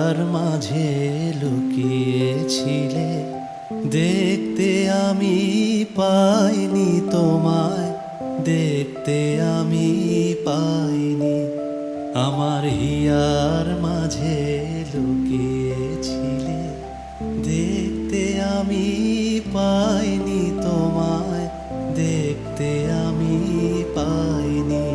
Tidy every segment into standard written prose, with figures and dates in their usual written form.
Here মাঝে লুকিয়েছিলে, দেখতে আমি পাইনি তোমায়, দেখতে আমি পাইনি। আমার হিয়ার মাঝে লুকিয়েছিলে, দেখতে আমি পাইনি তোমায়, দেখতে আমি পাইনি।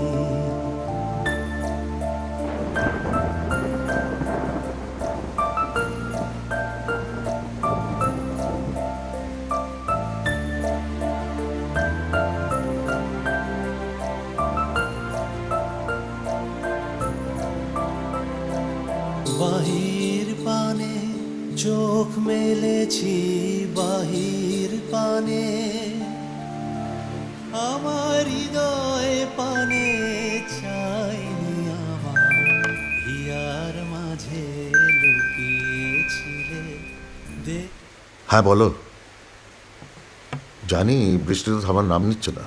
বাহির পানে চোখ মেলেছি, বাহির পানে আমার হৃদয় পানে চাইনি। আমার হিয়ার মাঝে লুকিয়েছিলে, দেখ। হ্যাঁ বলো। জানি বৃষ্টি তো থামার নাম নিচ্ছে না।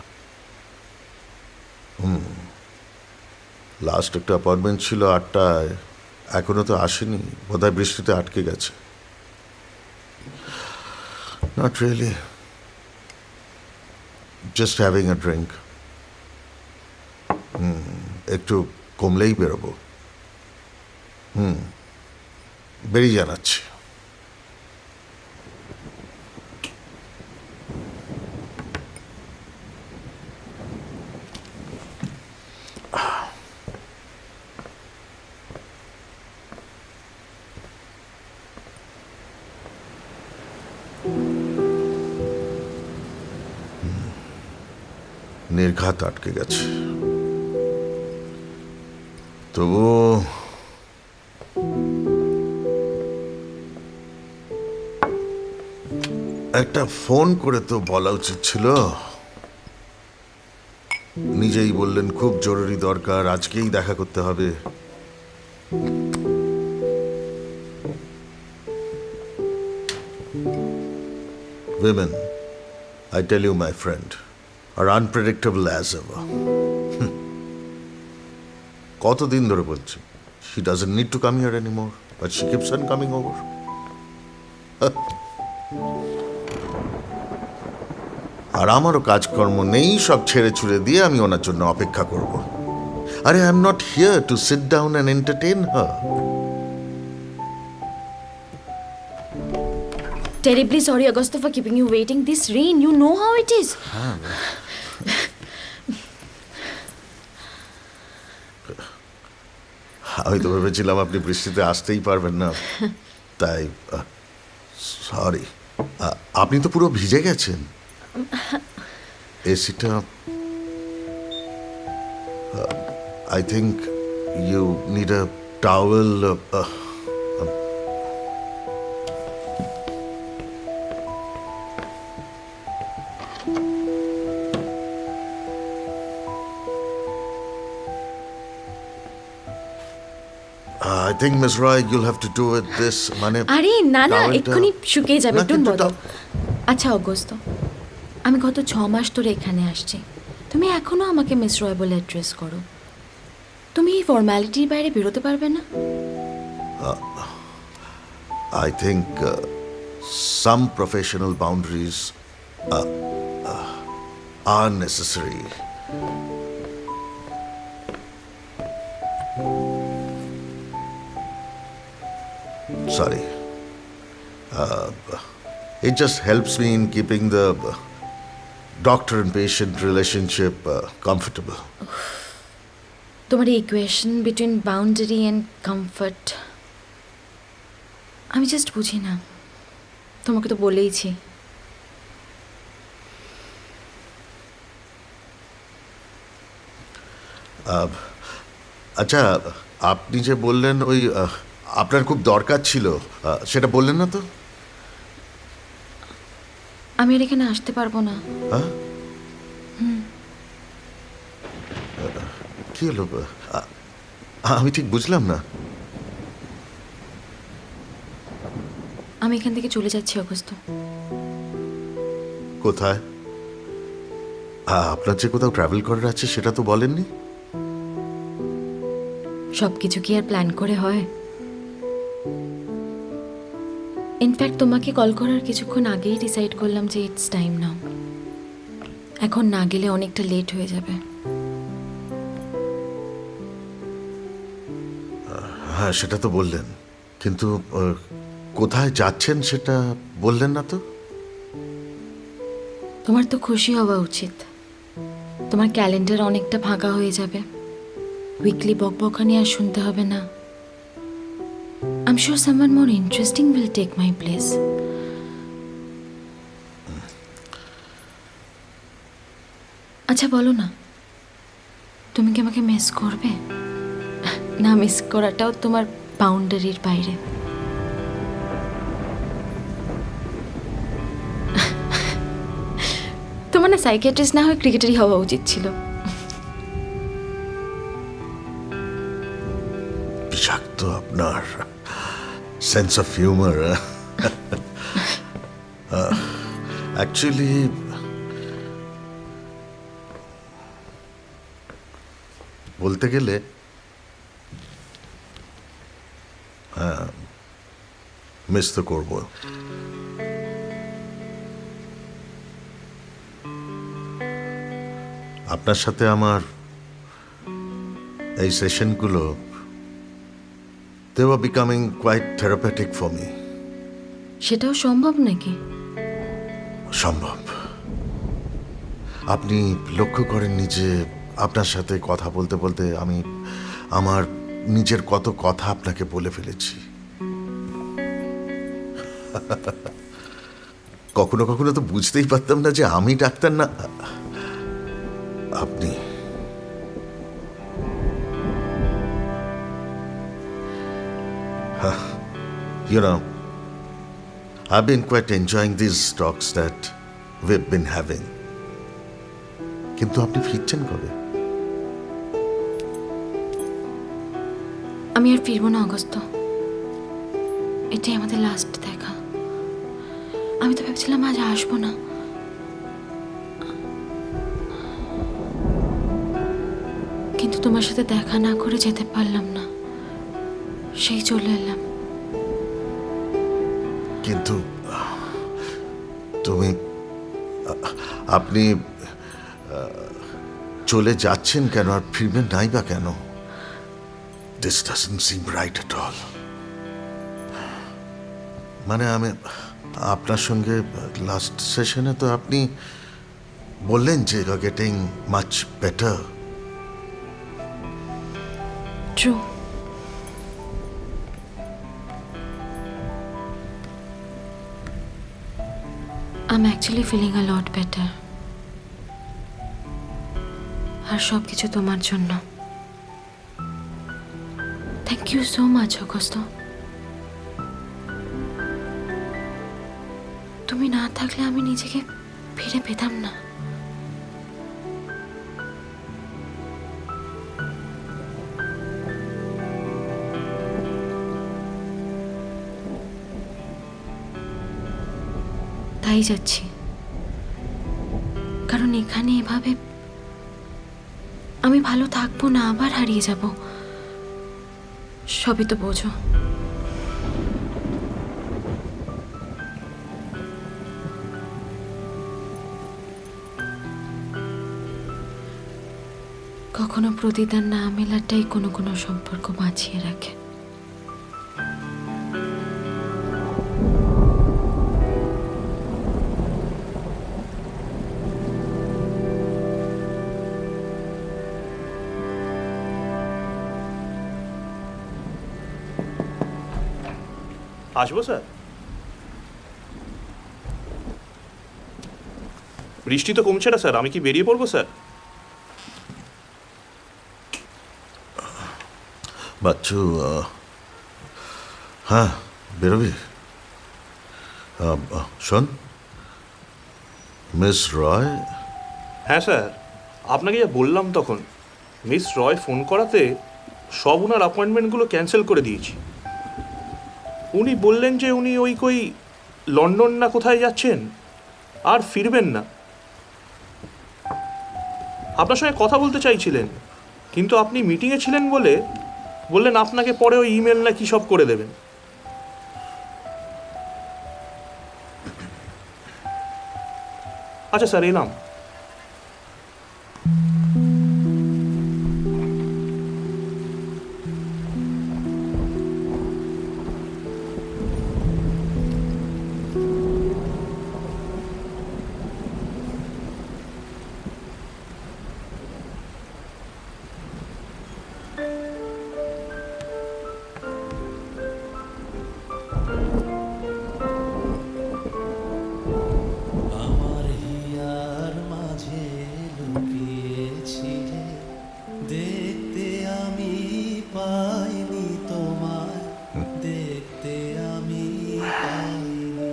লাস্ট একটা অ্যাপয়েন্টমেন্ট ছিল 8টায়, এখনো তো আসেনি। বোধহয় বৃষ্টিতে আটকে গেছে। Not really, just having a drink. একটু কমলেই বেরোবো। বেরিয়ে জানাচ্ছি। নির্ঘাত আটকে গেছে, তবু একটা ফোন করে তো বলা উচিত ছিল। নিজেই বললেন খুব জরুরি দরকার, আজকেই দেখা করতে হবে। Women, I tell you, my friend, are unpredictable as ever. কতদিন ধরে বলছি, she doesn't need to come here anymore, but she keeps on coming over. আর আমারও কাজকর্ম নেই, সব ছেড়ে ছুড়ে দিয়ে আমি ওনার জন্য অপেক্ষা করব। আরে I am not here two sit down and entertain her. Terribly sorry, Augusto, for keeping you waiting. This rain, you know how it is. আমি তো ভেবেছিলাম আপনি বৃষ্টিতে আসতেই পারবেন না, তাই সরি। আপনি তো পুরো ভিজে গেছেন। এসিটা I think you need a towel. I think, Miss Roy, you'll have to do it this. মানে আরে না না, towelটা- এক্ষুনি শুকিয়ে যাবে, না, ডোন্ট কিন্তু বলো। আচ্ছা অগস্ত, আমি গত 6 মাস ধরে এখানে আসছি, তুমি এখনো আমাকে মিস রয় বলে অ্যাড্রেস করো। তুমি এই ফর্মালিটির বাইরে বেরোতে পারবে না? I think some professional boundaries are necessary. Sorry. It just helps me in keeping the doctor and patient relationship comfortable. তোমার equation between boundary and comfort আমি জাস্ট বুঝি না। তোমাকে তো বলেইছি। আচ্ছা, আপনি যে বললেন ওই আপনার খুব দরকার ছিল, সেটা বললেন না তো? আমি আর এখানে আসতে পারবো না। হ্যাঁ, কি হলো? আমি ঠিক বুঝলাম না। আমি এখান থেকে চলে যাচ্ছি অগস্ত। কোথায়? আপনার যে কোথাও ট্রাভেল করার আছে সেটা তো বলেননি। সব কিছু কি আর প্ল্যান করে হয়? ইনফ্যাক্ট তোমাকে কল করার কিছুক্ষণ আগেই ডিসাইড করলাম যে ইটস টাইম নাও। এখন না গেলে অনেকটা লেট হয়ে যাবে। হ্যাঁ, সেটা তো বললেন, কিন্তু কোথায় যাচ্ছেন সেটা বললেন না তো। তোমার তো খুশি হওয়া উচিত। তোমার ক্যালেন্ডার অনেকটা ফাঁকা হয়ে যাবে, উইকলি বকবকানি আর শুনতে হবে না। I'm sure someone more interesting will take my place. আচ্ছা বলো না, তুমি কি আমাকে মিস করবে? না, মিস করাটাও তোমার বাউন্ডারির বাইরে। তোমার না সাইকিয়াট্রিস্ট না হয়ে ক্রিকেটারই হওয়া উচিত ছিল। বিষাক্ত আপনার সেন্স অফ হিউমার। অ্যাকচুয়ালি বলতে গেলে হ্যাঁ, মিস তো করবো। আপনার সাথে আমার এই সেশনগুলো they were becoming quite therapeutic for me. সেটাও সম্ভব নাকি? সম্ভব। আপনি লক্ষ্য করেননি যে আপনার সাথে কথা বলতে বলতে আমি আমার নিজের কত কথা আপনাকে বলে ফেলেছি। কখনো কখনো তো বুঝতেই পারতাম না যে আমি ডাক্তার না আপনি। You know, I've been quite enjoying these talks that we've been having. কিন্তু আপনি ফিরছেন কবে? আমি আর ফিরবো না অগস্ত, এটাই আমাদের লাস্ট দেখা। আমি তো ভেবেছিলাম আজ আসবো না, কিন্তু তোমার সাথে দেখা না করে যেতে পারলাম না, সেই চলে এলাম। কিন্তু তুমি আপনি চলে যাচ্ছেন কেন আর ফিরবেন নাই বা কেন? This doesn't seem right at all. মানে আমি আপনার সঙ্গে লাস্ট সেশনে তো আপনি বললেন যে you are getting much better. True. I'm actually feeling a lot better. আর সব কিছু তোমার জন্য। থ্যাংক ইউ সো মাচ অগস্ত। তুমি না থাকলে আমি নিজেকে ফিরে পেতাম না। তাই যাচ্ছি, কারণ এখানে এভাবে আমি ভালো থাকবো না, আবার হারিয়ে যাব। সবই তো বোঝো। কখনো প্রতিদান না মেলাটাই কোনো কোনো সম্পর্ক বাঁচিয়ে রাখে। আসবো স্যার? বৃষ্টি তো কমছে না স্যার, আমি কি বেরিয়ে পড়বো স্যার? বাচ্চু, হ্যাঁ বেরোবি? শোন, মিস রয়। হ্যাঁ স্যার, আপনাকে যা বললাম তখন, মিস রয় ফোন করাতে সব ওনার অ্যাপয়েন্টমেন্টগুলো ক্যান্সেল করে দিয়েছি। উনি বললেন যে উনি ওই কই লন্ডন না কোথায় যাচ্ছেন, আর ফিরবেন না। আপনার সঙ্গে কথা বলতে চাইছিলেন, কিন্তু আপনি মিটিংয়ে ছিলেন বলে বললেন আপনাকে পরে ওই ইমেল না কী সব করে দেবেন। আচ্ছা স্যার, এলাম। আমার হিয়ার মাঝে লুকিয়েছিলে, দেখতে আমি পাইনি তোমায়, দেখতে আমি পাইনি।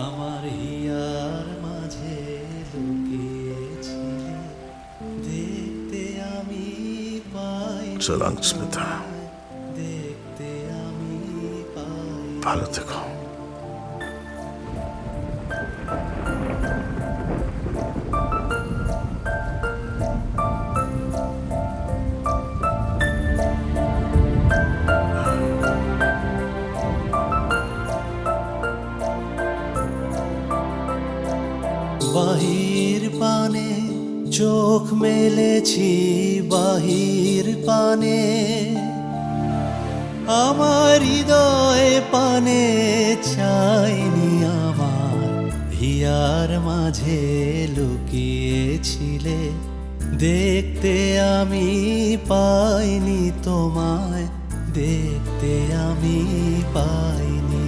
আমার হিয়ার মাঝে লুকিয়েছিলে, দেখতে আমি পাইনি So long, স্মিতা। তোমায়, দেখতে আমি পাইনি। ভালো থেকো। বাহির পানে চোখ মেলেছি, বাহির পানে আমার হৃদয় পানে চাইনি। আমার হিয়ার মাঝে লুকিয়েছিলে, দেখতে আমি পাইনি তোমায়, দেখতে আমি পাইনি।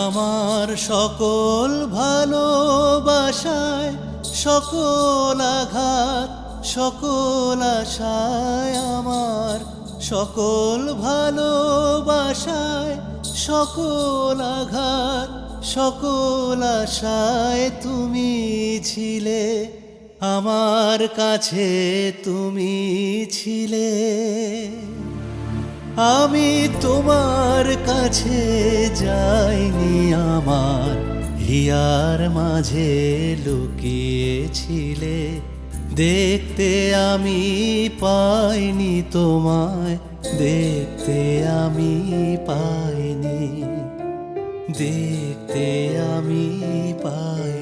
আমার সকল ভালোবাসায়, সকল আঘাত, সকল আশায়, আমার সকল ভালোবাসায়, সকল আঘাত, সকল আশায় তুমি ছিলে, আমার কাছে তুমি ছিলে। আমি তোমার কাছে যাইনি, আমার হিয়ার মাঝে লুকিয়েছিলে, দেখতে আমি পাইনি তোমায়, দেখতে আমি পাইনি, দেখতে আমি পাইনি।